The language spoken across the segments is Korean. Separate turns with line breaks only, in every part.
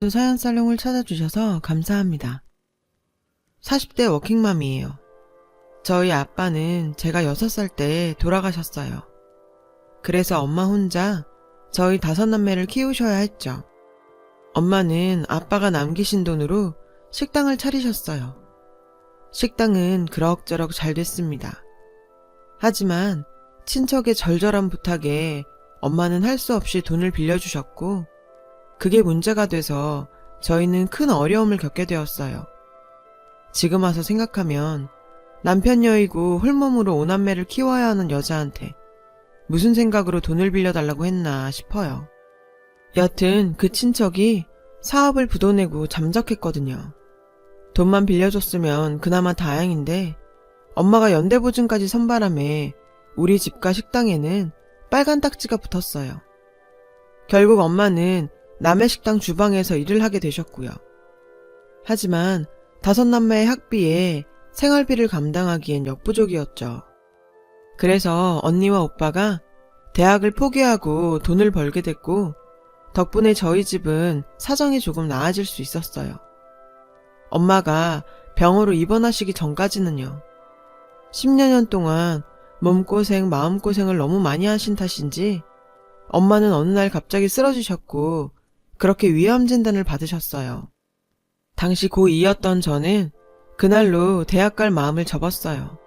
또 사연살롱을 찾아주셔서 감사합니다. 40대 워킹맘이에요. 저희 아빠는 제가 6살 때 돌아가셨어요. 그래서 엄마 혼자 저희 5남매를 키우셔야 했죠. 엄마는 아빠가 남기신 돈으로 식당을 차리셨어요. 식당은 그럭저럭 잘 됐습니다. 하지만 친척의 절절한 부탁에 엄마는 할 수 없이 돈을 빌려주셨고 그게 문제가 돼서 저희는 큰 어려움을 겪게 되었어요. 지금 와서 생각하면 남편 여이고 홀몸으로 5남매를 키워야 하는 여자한테 무슨 생각으로 돈을 빌려달라고 했나 싶어요. 여튼 그 친척이 사업을 부도내고 잠적했거든요. 돈만 빌려줬으면 그나마 다행인데 엄마가 연대보증까지 선바람에 우리 집과 식당에는 빨간 딱지가 붙었어요. 결국 엄마는 남의 식당 주방에서 일을 하게 되셨고요. 하지만 5남매의 학비에 생활비를 감당하기엔 역부족이었죠. 그래서 언니와 오빠가 대학을 포기하고 돈을 벌게 됐고 덕분에 저희 집은 사정이 조금 나아질 수 있었어요. 엄마가 병으로 입원하시기 전까지는요. 10여년 동안 몸고생, 마음고생을 너무 많이 하신 탓인지 엄마는 어느 날 갑자기 쓰러지셨고 그렇게 위암 진단을 받으셨어요. 당시 고2였던 저는 그날로 대학 갈 마음을 접었어요.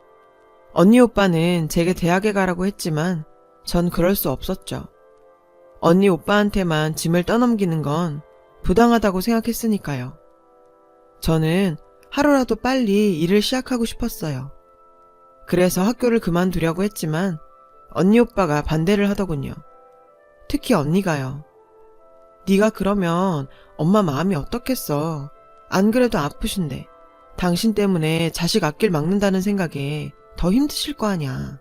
언니 오빠는 제게 대학에 가라고 했지만 전 그럴 수 없었죠. 언니 오빠한테만 짐을 떠넘기는 건 부당하다고 생각했으니까요. 저는 하루라도 빨리 일을 시작하고 싶었어요. 그래서 학교를 그만두려고 했지만 언니 오빠가 반대를 하더군요. 특히 언니가요. 네가 그러면 엄마 마음이 어떻겠어. 안 그래도 아프신데 당신 때문에 자식 앞길 막는다는 생각에 더 힘드실 거 아냐.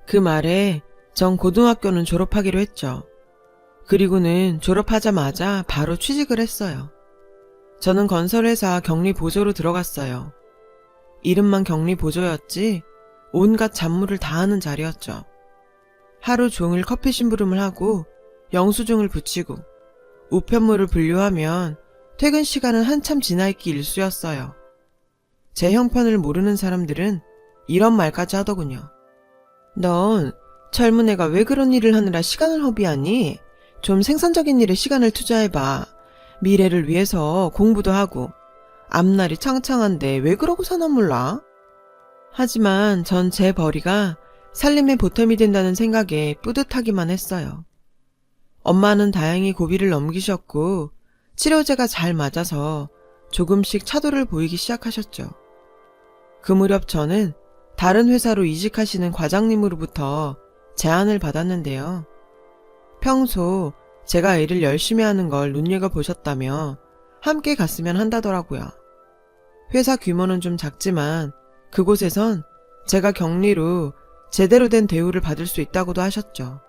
그 말에 전 고등학교는 졸업하기로 했죠. 그리고는 졸업하자마자 바로 취직을 했어요. 저는 건설회사 격리보조로 들어갔어요. 이름만 격리보조였지 온갖 잡무를 다 하는 자리였죠. 하루 종일 커피 심부름을 하고 영수증을 붙이고 우편물을 분류하면 퇴근 시간은 한참 지나있기 일쑤였어요. 제 형편을 모르는 사람들은 이런 말까지 하더군요. 넌 젊은 애가 왜 그런 일을 하느라 시간을 허비하니? 좀 생산적인 일에 시간을 투자해봐. 미래를 위해서 공부도 하고 앞날이 창창한데 왜 그러고 사나 몰라? 하지만 전 제 벌이가 살림의 보탬이 된다는 생각에 뿌듯하기만 했어요. 엄마는 다행히 고비를 넘기셨고 치료제가 잘 맞아서 조금씩 차도를 보이기 시작하셨죠. 그 무렵 저는 다른 회사로 이직하시는 과장님으로부터 제안을 받았는데요. 평소 제가 일을 열심히 하는 걸 눈여겨보셨다며 함께 갔으면 한다더라고요. 회사 규모는 좀 작지만 그곳에선 제가 격리로 제대로 된 대우를 받을 수 있다고도 하셨죠.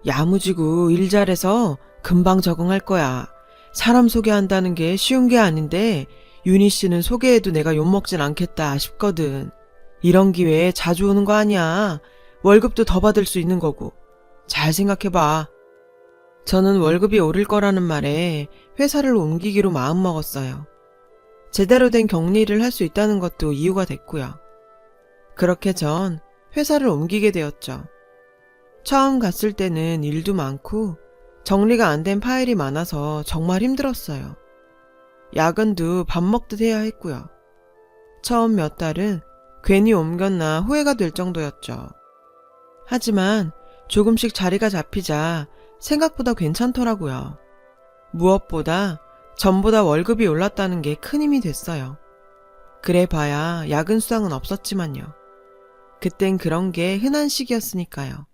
야무지고 일 잘해서 금방 적응할 거야. 사람 소개한다는 게 쉬운 게 아닌데 윤희 씨는 소개해도 내가 욕먹진 않겠다 싶거든. 이런 기회에 자주 오는 거 아니야. 월급도 더 받을 수 있는 거고. 잘 생각해봐. 저는 월급이 오를 거라는 말에 회사를 옮기기로 마음먹었어요. 제대로 된 격리를 할 수 있다는 것도 이유가 됐고요. 그렇게 전 회사를 옮기게 되었죠. 처음 갔을 때는 일도 많고 정리가 안 된 파일이 많아서 정말 힘들었어요. 야근도 밥 먹듯 해야 했고요. 처음 몇 달은 괜히 옮겼나 후회가 될 정도였죠. 하지만 조금씩 자리가 잡히자 생각보다 괜찮더라고요. 무엇보다 전보다 월급이 올랐다는 게 큰 힘이 됐어요. 그래 봐야 야근 수당은 없었지만요. 그땐 그런 게 흔한 시기였으니까요.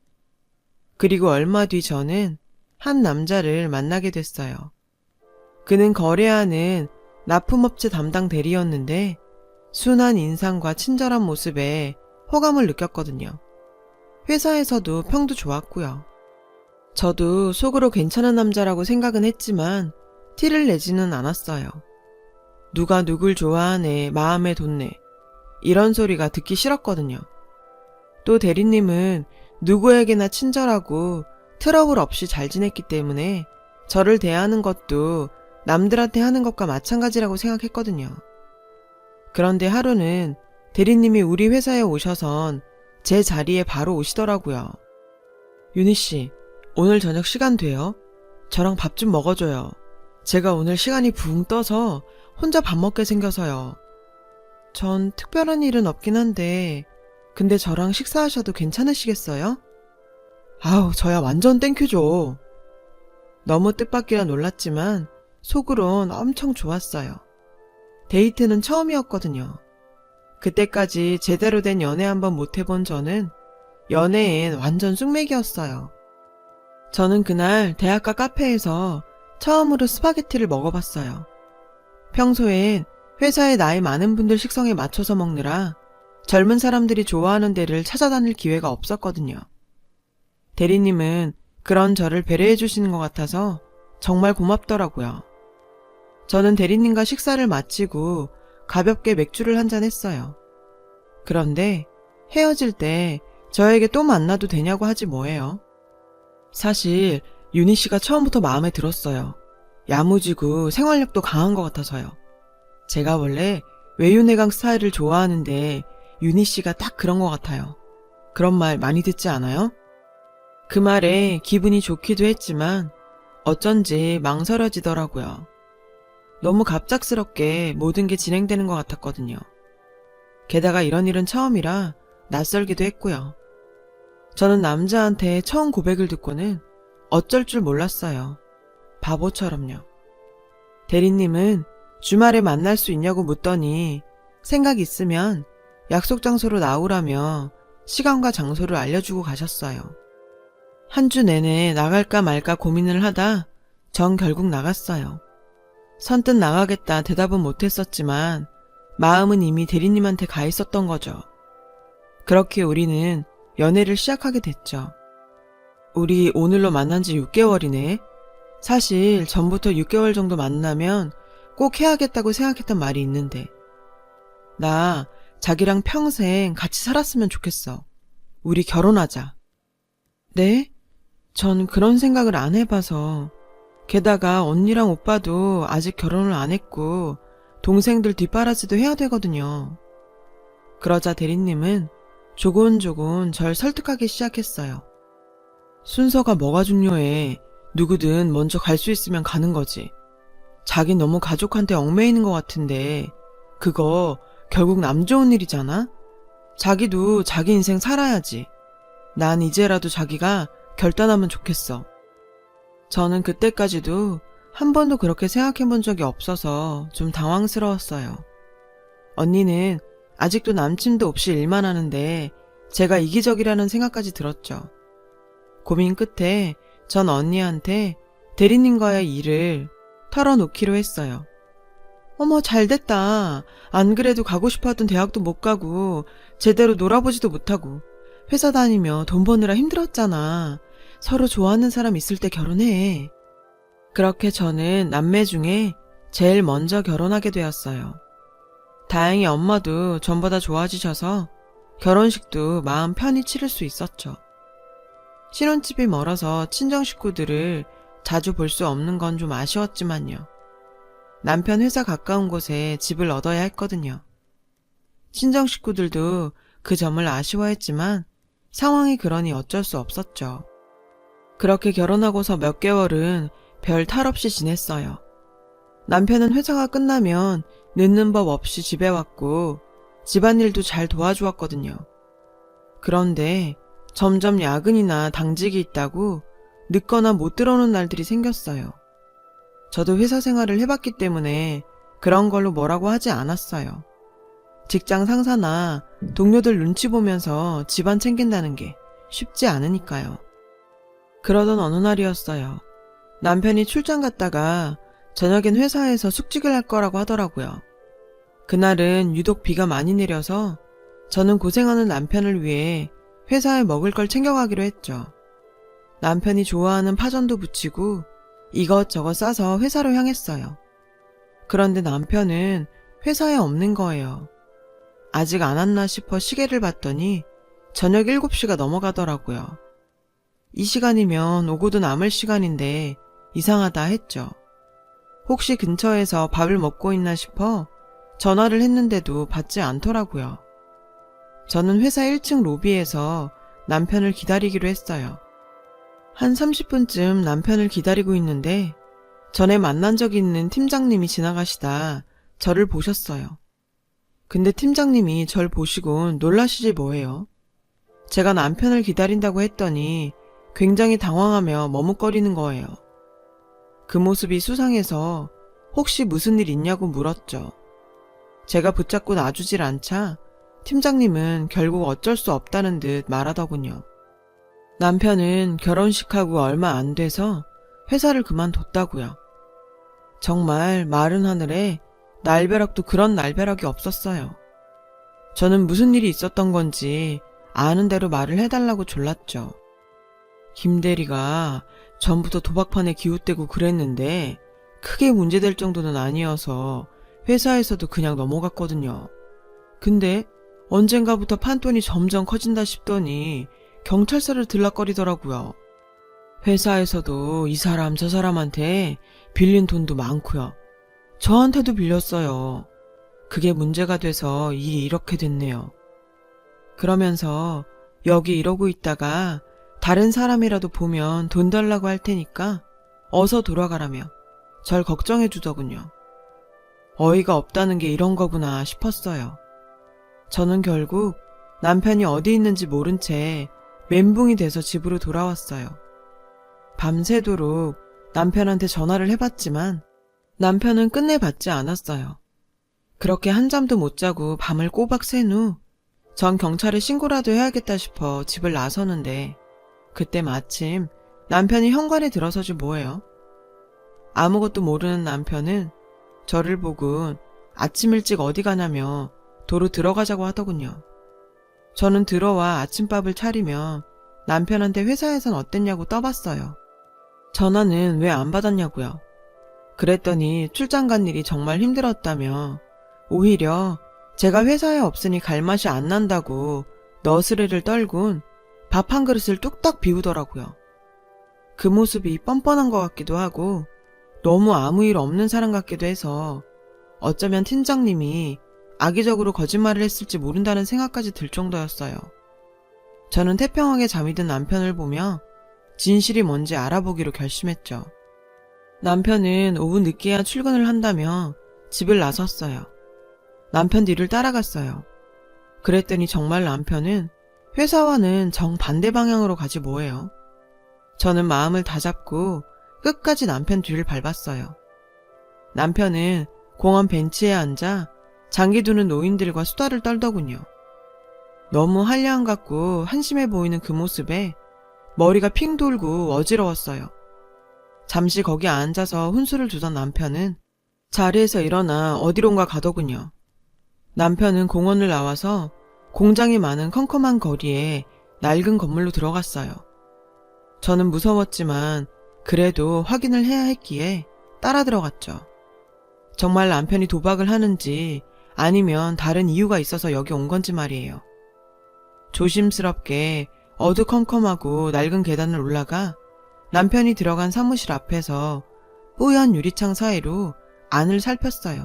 그리고 얼마 뒤 저는 한 남자를 만나게 됐어요. 그는 거래하는 납품업체 담당 대리였는데 순한 인상과 친절한 모습에 호감을 느꼈거든요. 회사에서도 평도 좋았고요. 저도 속으로 괜찮은 남자라고 생각은 했지만 티를 내지는 않았어요. 누가 누굴 좋아하네, 마음에 뒀네 이런 소리가 듣기 싫었거든요. 또 대리님은 누구에게나 친절하고 트러블 없이 잘 지냈기 때문에 저를 대하는 것도 남들한테 하는 것과 마찬가지라고 생각했거든요. 그런데 하루는 대리님이 우리 회사에 오셔선 제 자리에 바로 오시더라고요. 윤희 씨, 오늘 저녁 시간 돼요? 저랑 밥 좀 먹어줘요. 제가 오늘 시간이 붕 떠서 혼자 밥 먹게 생겨서요. 전 특별한 일은 없긴 한데 근데 저랑 식사하셔도 괜찮으시겠어요? 아우, 저야 완전 땡큐죠. 너무 뜻밖이라 놀랐지만 속으론 엄청 좋았어요. 데이트는 처음이었거든요. 그때까지 제대로 된 연애 한번 못 해본 저는 연애엔 완전 쑥맥이었어요. 저는 그날 대학가 카페에서 처음으로 스파게티를 먹어봤어요. 평소엔 회사에 나이 많은 분들 식성에 맞춰서 먹느라 젊은 사람들이 좋아하는 데를 찾아다닐 기회가 없었거든요. 대리님은 그런 저를 배려해 주시는 것 같아서 정말 고맙더라고요. 저는 대리님과 식사를 마치고 가볍게 맥주를 한잔 했어요. 그런데 헤어질 때 저에게 또 만나도 되냐고 하지 뭐예요. 사실 윤희 씨가 처음부터 마음에 들었어요. 야무지고 생활력도 강한 것 같아서요. 제가 원래 외유내강 스타일을 좋아하는데 윤희 씨가 딱 그런 것 같아요. 그런 말 많이 듣지 않아요? 그 말에 기분이 좋기도 했지만 어쩐지 망설여지더라고요. 너무 갑작스럽게 모든 게 진행되는 것 같았거든요. 게다가 이런 일은 처음이라 낯설기도 했고요. 저는 남자한테 처음 고백을 듣고는 어쩔 줄 몰랐어요. 바보처럼요. 대리님은 주말에 만날 수 있냐고 묻더니 생각 있으면 약속 장소로 나오라며 시간과 장소를 알려주고 가셨어요. 한 주 내내 나갈까 말까 고민을 하다 전 결국 나갔어요. 선뜻 나가겠다 대답은 못했었지만 마음은 이미 대리님한테 가 있었던 거죠. 그렇게 우리는 연애를 시작하게 됐죠. 우리 오늘로 만난 지 6개월이네. 사실 전부터 6개월 정도 만나면 꼭 해야겠다고 생각했던 말이 있는데 나 자기랑 평생 같이 살았으면 좋겠어. 우리 결혼하자. 네? 전 그런 생각을 안 해봐서 게다가 언니랑 오빠도 아직 결혼을 안 했고 동생들 뒷바라지도 해야 되거든요. 그러자 대리님은 조곤조곤 절 설득하기 시작했어요. 순서가 뭐가 중요해. 누구든 먼저 갈 수 있으면 가는 거지. 자긴 너무 가족한테 얽매이는 것 같은데 그거 결국 남 좋은 일이잖아? 자기도 자기 인생 살아야지. 난 이제라도 자기가 결단하면 좋겠어. 저는 그때까지도 한 번도 그렇게 생각해 본 적이 없어서 좀 당황스러웠어요. 언니는 아직도 남친도 없이 일만 하는데 제가 이기적이라는 생각까지 들었죠. 고민 끝에 전 언니한테 대리님과의 일을 털어놓기로 했어요. 어머, 잘됐다. 안 그래도 가고 싶어하던 대학도 못 가고 제대로 놀아보지도 못하고 회사 다니며 돈 버느라 힘들었잖아. 서로 좋아하는 사람 있을 때 결혼해. 그렇게 저는 남매 중에 제일 먼저 결혼하게 되었어요. 다행히 엄마도 전보다 좋아지셔서 결혼식도 마음 편히 치를 수 있었죠. 신혼집이 멀어서 친정 식구들을 자주 볼 수 없는 건 좀 아쉬웠지만요. 남편 회사 가까운 곳에 집을 얻어야 했거든요. 친정 식구들도 그 점을 아쉬워했지만 상황이 그러니 어쩔 수 없었죠. 그렇게 결혼하고서 몇 개월은 별 탈 없이 지냈어요. 남편은 회사가 끝나면 늦는 법 없이 집에 왔고 집안일도 잘 도와주었거든요. 그런데 점점 야근이나 당직이 있다고 늦거나 못 들어오는 날들이 생겼어요. 저도 회사 생활을 해봤기 때문에 그런 걸로 뭐라고 하지 않았어요. 직장 상사나 동료들 눈치 보면서 집안 챙긴다는 게 쉽지 않으니까요. 그러던 어느 날이었어요. 남편이 출장 갔다가 저녁엔 회사에서 숙직을 할 거라고 하더라고요. 그날은 유독 비가 많이 내려서 저는 고생하는 남편을 위해 회사에 먹을 걸 챙겨가기로 했죠. 남편이 좋아하는 파전도 부치고 이것저것 싸서 회사로 향했어요. 그런데 남편은 회사에 없는 거예요. 아직 안 왔나 싶어 시계를 봤더니 저녁 7시가 넘어가더라고요. 이 시간이면 오고도 남을 시간인데 이상하다 했죠. 혹시 근처에서 밥을 먹고 있나 싶어 전화를 했는데도 받지 않더라고요. 저는 회사 1층 로비에서 남편을 기다리기로 했어요. 한 30분쯤 남편을 기다리고 있는데 전에 만난 적 있는 팀장님이 지나가시다 저를 보셨어요. 근데 팀장님이 절 보시곤 놀라시지 뭐예요. 제가 남편을 기다린다고 했더니 굉장히 당황하며 머뭇거리는 거예요. 그 모습이 수상해서 혹시 무슨 일 있냐고 물었죠. 제가 붙잡고 놔주질 않자 팀장님은 결국 어쩔 수 없다는 듯 말하더군요. 남편은 결혼식하고 얼마 안 돼서 회사를 그만뒀다고요. 정말 마른 하늘에 날벼락도 그런 날벼락이 없었어요. 저는 무슨 일이 있었던 건지 아는 대로 말을 해달라고 졸랐죠. 김 대리가 전부터 도박판에 기웃대고 그랬는데 크게 문제될 정도는 아니어서 회사에서도 그냥 넘어갔거든요. 근데 언젠가부터 판돈이 점점 커진다 싶더니 경찰서를 들락거리더라고요. 회사에서도 이 사람 저 사람한테 빌린 돈도 많고요. 저한테도 빌렸어요. 그게 문제가 돼서 일이 이렇게 됐네요. 그러면서 여기 이러고 있다가 다른 사람이라도 보면 돈 달라고 할 테니까 어서 돌아가라며 절 걱정해 주더군요. 어이가 없다는 게 이런 거구나 싶었어요. 저는 결국 남편이 어디 있는지 모른 채 멘붕이 돼서 집으로 돌아왔어요. 밤새도록 남편한테 전화를 해봤지만 남편은 끝내 받지 않았어요. 그렇게 한잠도 못 자고 밤을 꼬박 샌 후 전 경찰에 신고라도 해야겠다 싶어 집을 나서는데 그때 마침 남편이 현관에 들어서지 뭐예요. 아무것도 모르는 남편은 저를 보고 아침 일찍 어디 가냐며 도로 들어가자고 하더군요. 저는 들어와 아침밥을 차리며 남편한테 회사에선 어땠냐고 떠봤어요. 전화는 왜 안 받았냐고요. 그랬더니 출장 간 일이 정말 힘들었다며 오히려 제가 회사에 없으니 갈 맛이 안 난다고 너스레를 떨군 밥 한 그릇을 뚝딱 비우더라고요. 그 모습이 뻔뻔한 것 같기도 하고 너무 아무 일 없는 사람 같기도 해서 어쩌면 팀장님이 악의적으로 거짓말을 했을지 모른다는 생각까지 들 정도였어요. 저는 태평하게 잠이 든 남편을 보며 진실이 뭔지 알아보기로 결심했죠. 남편은 오후 늦게야 출근을 한다며 집을 나섰어요. 남편 뒤를 따라갔어요. 그랬더니 정말 남편은 회사와는 정반대 방향으로 가지 뭐예요. 저는 마음을 다잡고 끝까지 남편 뒤를 밟았어요. 남편은 공원 벤치에 앉아 장기 두는 노인들과 수다를 떨더군요. 너무 한량 같고 한심해 보이는 그 모습에 머리가 핑 돌고 어지러웠어요. 잠시 거기 앉아서 훈수를 두던 남편은 자리에서 일어나 어디론가 가더군요. 남편은 공원을 나와서 공장이 많은 컴컴한 거리에 낡은 건물로 들어갔어요. 저는 무서웠지만 그래도 확인을 해야 했기에 따라 들어갔죠. 정말 남편이 도박을 하는지 아니면 다른 이유가 있어서 여기 온 건지 말이에요. 조심스럽게 어두컴컴하고 낡은 계단을 올라가 남편이 들어간 사무실 앞에서 뽀얀 유리창 사이로 안을 살폈어요.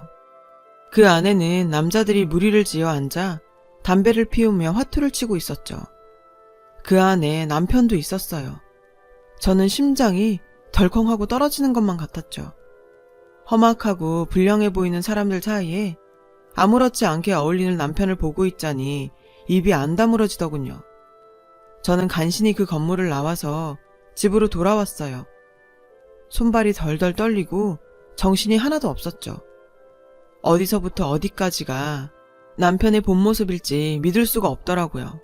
그 안에는 남자들이 무리를 지어 앉아 담배를 피우며 화투를 치고 있었죠. 그 안에 남편도 있었어요. 저는 심장이 덜컹하고 떨어지는 것만 같았죠. 험악하고 불량해 보이는 사람들 사이에 아무렇지 않게 어울리는 남편을 보고 있자니 입이 안 다물어지더군요. 저는 간신히 그 건물을 나와서 집으로 돌아왔어요. 손발이 덜덜 떨리고 정신이 하나도 없었죠. 어디서부터 어디까지가 남편의 본 모습일지 믿을 수가 없더라고요.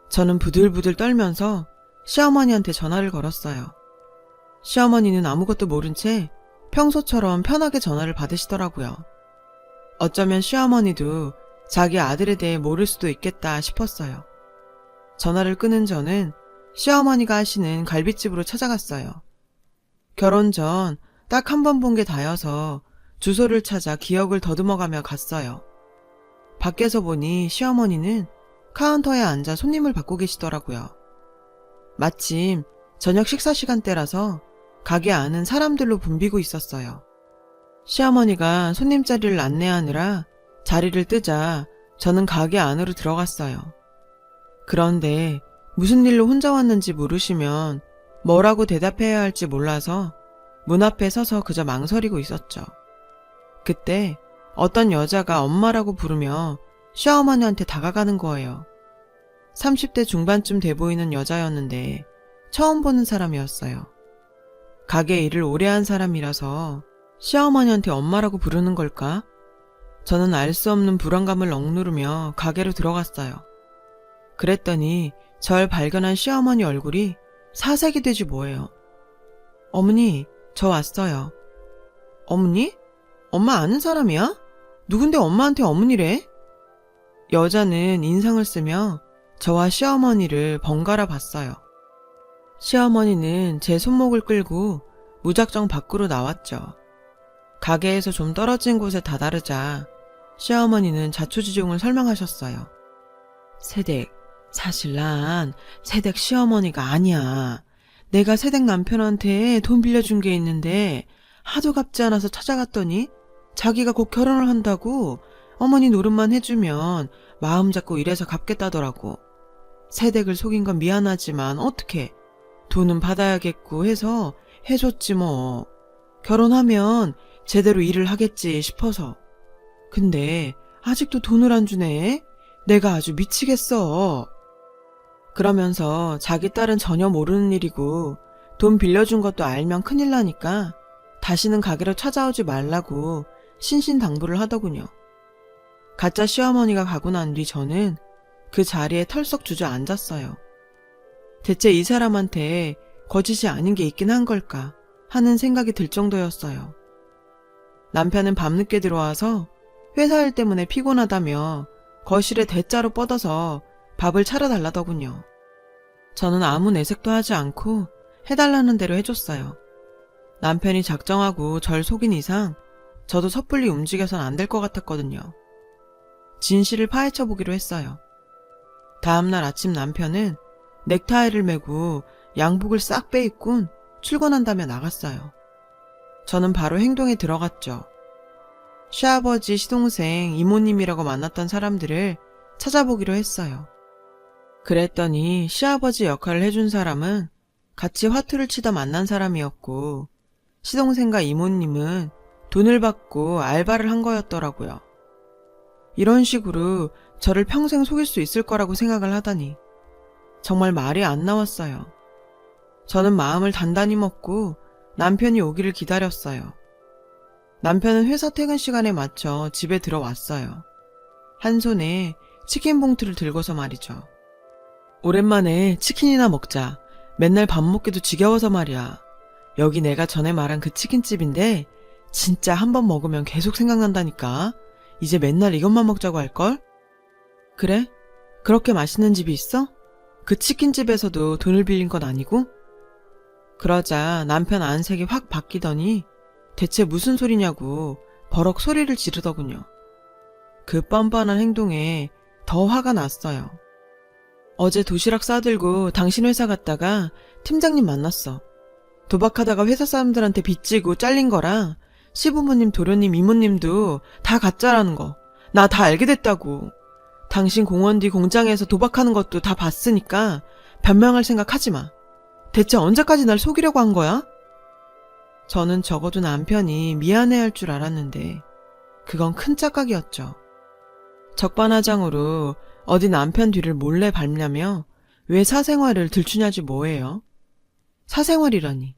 저는 부들부들 떨면서 시어머니한테 전화를 걸었어요. 시어머니는 아무것도 모른 채 평소처럼 편하게 전화를 받으시더라고요. 어쩌면 시어머니도 자기 아들에 대해 모를 수도 있겠다 싶었어요. 전화를 끊은 저는 시어머니가 하시는 갈비집으로 찾아갔어요. 결혼 전 딱 한 번 본 게 다여서 주소를 찾아 기억을 더듬어가며 갔어요. 밖에서 보니 시어머니는 카운터에 앉아 손님을 받고 계시더라고요. 마침 저녁 식사 시간대라서 가게 안은 사람들로 붐비고 있었어요. 시어머니가 손님 자리를 안내하느라 자리를 뜨자 저는 가게 안으로 들어갔어요. 그런데 무슨 일로 혼자 왔는지 물으시면 뭐라고 대답해야 할지 몰라서 문 앞에 서서 그저 망설이고 있었죠. 그때 어떤 여자가 엄마라고 부르며 시어머니한테 다가가는 거예요. 30대 중반쯤 돼 보이는 여자였는데 처음 보는 사람이었어요. 가게 일을 오래 한 사람이라서 시어머니한테 엄마라고 부르는 걸까? 저는 알 수 없는 불안감을 억누르며 가게로 들어갔어요. 그랬더니 절 발견한 시어머니 얼굴이 사색이 되지 뭐예요. 어머니, 저 왔어요. 어머니? 엄마 아는 사람이야? 누군데 엄마한테 어머니래? 여자는 인상을 쓰며 저와 시어머니를 번갈아 봤어요. 시어머니는 제 손목을 끌고 무작정 밖으로 나왔죠. 가게에서 좀 떨어진 곳에 다다르자 시어머니는 자초지종을 설명하셨어요. 세댁, 사실 난 세댁 시어머니가 아니야. 내가 세댁 남편한테 돈 빌려준 게 있는데 하도 갚지 않아서 찾아갔더니 자기가 곧 결혼을 한다고 어머니 노릇만 해주면 마음 잡고 이래서 갚겠다더라고. 세댁을 속인 건 미안하지만 어떡해. 돈은 받아야겠고 해서 해줬지 뭐. 결혼하면 제대로 일을 하겠지 싶어서. 근데 아직도 돈을 안 주네. 내가 아주 미치겠어. 그러면서 자기 딸은 전혀 모르는 일이고 돈 빌려준 것도 알면 큰일 나니까 다시는 가게로 찾아오지 말라고 신신당부를 하더군요. 가짜 시어머니가 가고 난 뒤 저는 그 자리에 털썩 주저앉았어요. 대체 이 사람한테 거짓이 아닌 게 있긴 한 걸까 하는 생각이 들 정도였어요. 남편은 밤늦게 들어와서 회사 일 때문에 피곤하다며 거실에 대자로 뻗어서 밥을 차려달라더군요. 저는 아무 내색도 하지 않고 해달라는 대로 해줬어요. 남편이 작정하고 절 속인 이상 저도 섣불리 움직여선 안 될 것 같았거든요. 진실을 파헤쳐 보기로 했어요. 다음날 아침 남편은 넥타이를 메고 양복을 싹 빼입고 출근한다며 나갔어요. 저는 바로 행동에 들어갔죠. 시아버지, 시동생, 이모님이라고 만났던 사람들을 찾아보기로 했어요. 그랬더니 시아버지 역할을 해준 사람은 같이 화투를 치다 만난 사람이었고 시동생과 이모님은 돈을 받고 알바를 한 거였더라고요. 이런 식으로 저를 평생 속일 수 있을 거라고 생각을 하다니 정말 말이 안 나왔어요. 저는 마음을 단단히 먹고 남편이 오기를 기다렸어요. 남편은 회사 퇴근 시간에 맞춰 집에 들어왔어요. 한 손에 치킨 봉투를 들고서 말이죠. 오랜만에 치킨이나 먹자. 맨날 밥 먹기도 지겨워서 말이야. 여기 내가 전에 말한 그 치킨집인데 진짜 한 번 먹으면 계속 생각난다니까. 이제 맨날 이것만 먹자고 할걸? 그래? 그렇게 맛있는 집이 있어? 그 치킨집에서도 돈을 빌린 건 아니고? 그러자 남편 안색이 확 바뀌더니 대체 무슨 소리냐고 버럭 소리를 지르더군요. 그 뻔뻔한 행동에 더 화가 났어요. 어제 도시락 싸들고 당신 회사 갔다가 팀장님 만났어. 도박하다가 회사 사람들한테 빚지고 잘린 거라 시부모님, 도련님, 이모님도 다 가짜라는 거. 나 다 알게 됐다고. 당신 공원 뒤 공장에서 도박하는 것도 다 봤으니까 변명할 생각 하지 마. 대체 언제까지 날 속이려고 한 거야? 저는 적어도 남편이 미안해할 줄 알았는데 그건 큰 착각이었죠. 적반하장으로 어디 남편 뒤를 몰래 밟냐며 왜 사생활을 들추냐지 뭐예요? 사생활이라니.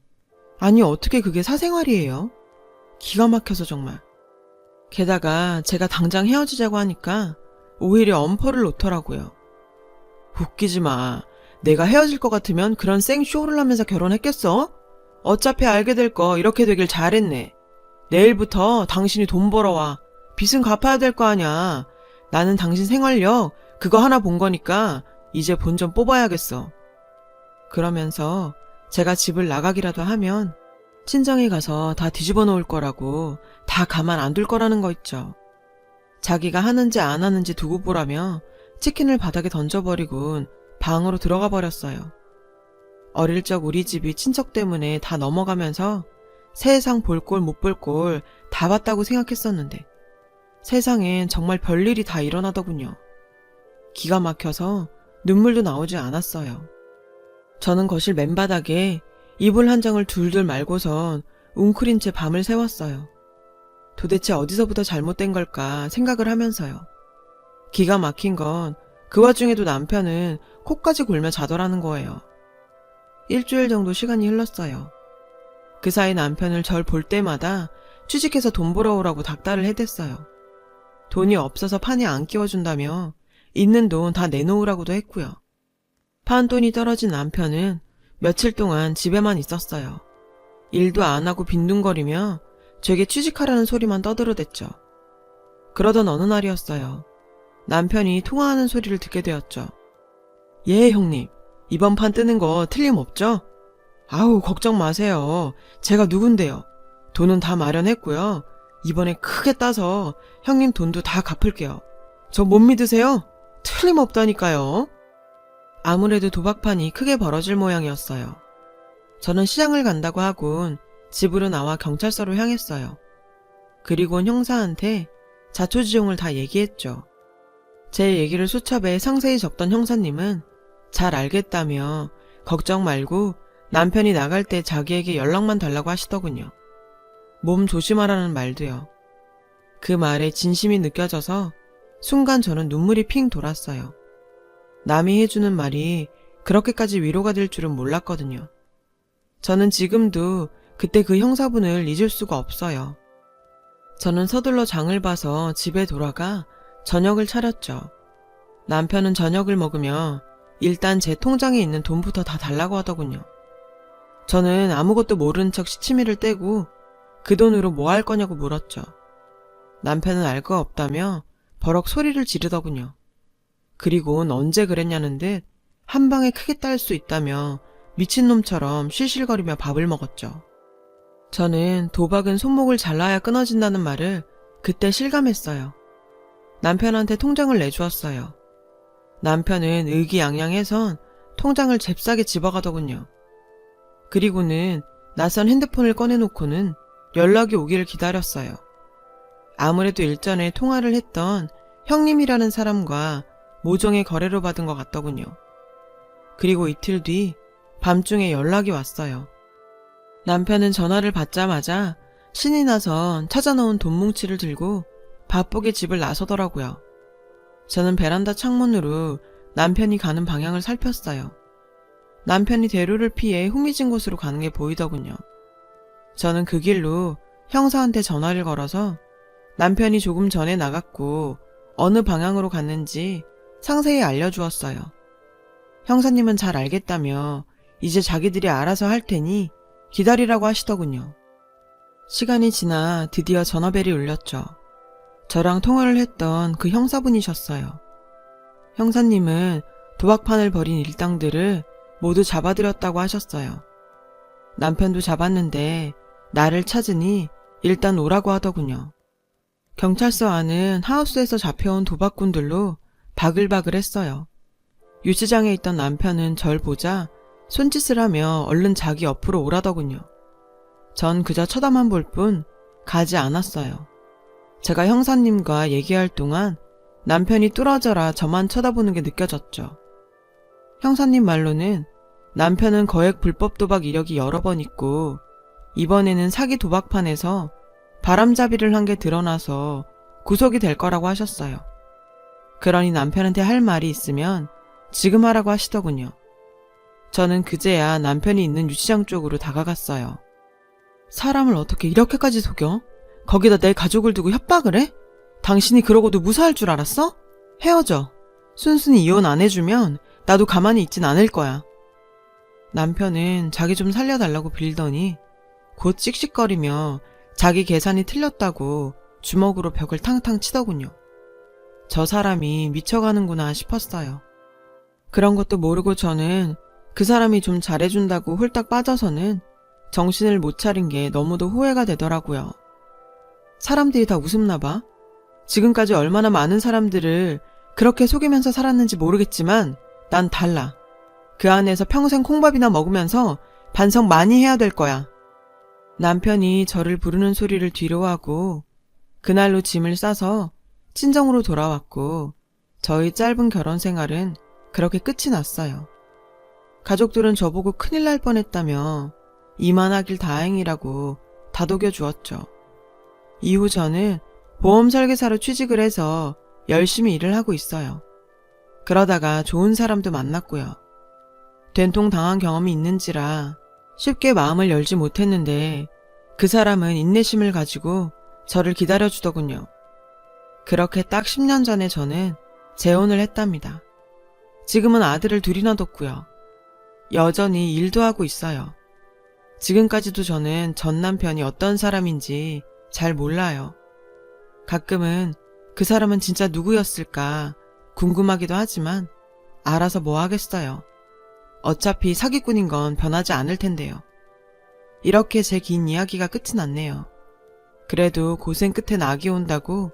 아니 어떻게 그게 사생활이에요? 기가 막혀서 정말. 게다가 제가 당장 헤어지자고 하니까 오히려 엄포를 놓더라고요. 웃기지 마. 내가 헤어질 것 같으면 그런 생쇼를 하면서 결혼했겠어? 어차피 알게 될 거 이렇게 되길 잘했네. 내일부터 당신이 돈 벌어와. 빚은 갚아야 될 거 아냐. 나는 당신 생활력 그거 하나 본 거니까 이제 본 좀 뽑아야겠어. 그러면서 제가 집을 나가기라도 하면 친정에 가서 다 뒤집어 놓을 거라고, 다 가만 안 둘 거라는 거 있죠. 자기가 하는지 안 하는지 두고 보라며 치킨을 바닥에 던져버리곤 방으로 들어가 버렸어요. 어릴 적 우리 집이 친척 때문에 다 넘어가면서 세상 볼 꼴 못 볼 꼴 다 봤다고 생각했었는데 세상엔 정말 별일이 다 일어나더군요. 기가 막혀서 눈물도 나오지 않았어요. 저는 거실 맨바닥에 이불 한 장을 둘둘 말고선 웅크린 채 밤을 새웠어요. 도대체 어디서부터 잘못된 걸까 생각을 하면서요. 기가 막힌 건 그 와중에도 남편은 코까지 골며 자더라는 거예요. 일주일 정도 시간이 흘렀어요. 그 사이 남편을 절 볼 때마다 취직해서 돈 벌어오라고 닥달을 해댔어요. 돈이 없어서 판에 안 끼워준다며 있는 돈 다 내놓으라고도 했고요. 판돈이 떨어진 남편은 며칠 동안 집에만 있었어요. 일도 안 하고 빈둥거리며 제게 취직하라는 소리만 떠들어댔죠. 그러던 어느 날이었어요. 남편이 통화하는 소리를 듣게 되었죠. 예, 형님. 이번 판 뜨는 거 틀림없죠? 아우, 걱정 마세요. 제가 누군데요. 돈은 다 마련했고요. 이번에 크게 따서 형님 돈도 다 갚을게요. 저 못 믿으세요? 틀림없다니까요. 아무래도 도박판이 크게 벌어질 모양이었어요. 저는 시장을 간다고 하곤 집으로 나와 경찰서로 향했어요. 그리곤 형사한테 자초지종을 다 얘기했죠. 제 얘기를 수첩에 상세히 적던 형사님은 잘 알겠다며 걱정 말고 남편이 나갈 때 자기에게 연락만 달라고 하시더군요. 몸 조심하라는 말도요. 그 말에 진심이 느껴져서 순간 저는 눈물이 핑 돌았어요. 남이 해주는 말이 그렇게까지 위로가 될 줄은 몰랐거든요. 저는 지금도 그때 그 형사분을 잊을 수가 없어요. 저는 서둘러 장을 봐서 집에 돌아가 저녁을 차렸죠. 남편은 저녁을 먹으며 일단 제 통장에 있는 돈부터 다 달라고 하더군요. 저는 아무것도 모르는 척 시치미를 떼고 그 돈으로 뭐 할 거냐고 물었죠. 남편은 알 거 없다며 버럭 소리를 지르더군요. 그리고는 언제 그랬냐는 듯 한 방에 크게 딸 수 있다며 미친놈처럼 실실거리며 밥을 먹었죠. 저는 도박은 손목을 잘라야 끊어진다는 말을 그때 실감했어요. 남편한테 통장을 내주었어요. 남편은 의기양양해선 통장을 잽싸게 집어가더군요. 그리고는 낯선 핸드폰을 꺼내놓고는 연락이 오기를 기다렸어요. 아무래도 일전에 통화를 했던 형님이라는 사람과 모종의 거래로 받은 것 같더군요. 그리고 이틀 뒤 밤중에 연락이 왔어요. 남편은 전화를 받자마자 신이 나선 찾아놓은 돈 뭉치를 들고 바쁘게 집을 나서더라고요. 저는 베란다 창문으로 남편이 가는 방향을 살폈어요. 남편이 대로를 피해 흥미진 곳으로 가는 게 보이더군요. 저는 그 길로 형사한테 전화를 걸어서 남편이 조금 전에 나갔고 어느 방향으로 갔는지 상세히 알려주었어요. 형사님은 잘 알겠다며 이제 자기들이 알아서 할 테니 기다리라고 하시더군요. 시간이 지나 드디어 전화벨이 울렸죠. 저랑 통화를 했던 그 형사분이셨어요. 형사님은 도박판을 벌인 일당들을 모두 잡아들였다고 하셨어요. 남편도 잡았는데 나를 찾으니 일단 오라고 하더군요. 경찰서 안은 하우스에서 잡혀온 도박꾼들로 바글바글 했어요. 유치장에 있던 남편은 절 보자 손짓을 하며 얼른 자기 옆으로 오라더군요. 전 그저 쳐다만 볼 뿐 가지 않았어요. 제가 형사님과 얘기할 동안 남편이 뚫어져라 저만 쳐다보는 게 느껴졌죠. 형사님 말로는 남편은 거액 불법 도박 이력이 여러 번 있고 이번에는 사기 도박판에서 바람잡이를 한 게 드러나서 구속이 될 거라고 하셨어요. 그러니 남편한테 할 말이 있으면 지금 하라고 하시더군요. 저는 그제야 남편이 있는 유치장 쪽으로 다가갔어요. 사람을 어떻게 이렇게까지 속여? 거기다 내 가족을 두고 협박을 해? 당신이 그러고도 무사할 줄 알았어? 헤어져. 순순히 이혼 안 해주면 나도 가만히 있진 않을 거야. 남편은 자기 좀 살려달라고 빌더니 곧 씩씩거리며 자기 계산이 틀렸다고 주먹으로 벽을 탕탕 치더군요. 저 사람이 미쳐가는구나 싶었어요. 그런 것도 모르고 저는 그 사람이 좀 잘해준다고 홀딱 빠져서는 정신을 못 차린 게 너무도 후회가 되더라고요. 사람들이 다 웃음나 봐. 지금까지 얼마나 많은 사람들을 그렇게 속이면서 살았는지 모르겠지만 난 달라. 그 안에서 평생 콩밥이나 먹으면서 반성 많이 해야 될 거야. 남편이 저를 부르는 소리를 뒤로하고 그날로 짐을 싸서 친정으로 돌아왔고 저희 짧은 결혼 생활은 그렇게 끝이 났어요. 가족들은 저보고 큰일 날 뻔했다며 이만하길 다행이라고 다독여 주었죠. 이후 저는 보험 설계사로 취직을 해서 열심히 일을 하고 있어요. 그러다가 좋은 사람도 만났고요. 된통 당한 경험이 있는지라 쉽게 마음을 열지 못했는데 그 사람은 인내심을 가지고 저를 기다려주더군요. 그렇게 딱 10년 전에 저는 재혼을 했답니다. 지금은 아들을 둘이나 뒀고요. 여전히 일도 하고 있어요. 지금까지도 저는 전 남편이 어떤 사람인지 잘 몰라요. 가끔은 그 사람은 진짜 누구였을까 궁금하기도 하지만 알아서 뭐 하겠어요. 어차피 사기꾼인 건 변하지 않을 텐데요. 이렇게 제 긴 이야기가 끝이 났네요. 그래도 고생 끝에 낙이 온다고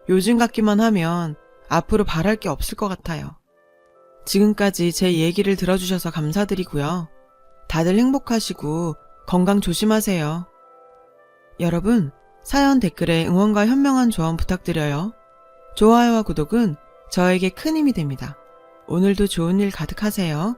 요즘 같기만 하면 앞으로 바랄 게 없을 것 같아요. 지금까지 제 얘기를 들어주셔서 감사드리고요. 다들 행복하시고 건강 조심하세요. 여러분, 사연 댓글에 응원과 현명한 조언 부탁드려요. 좋아요와 구독은 저에게 큰 힘이 됩니다. 오늘도 좋은 일 가득하세요.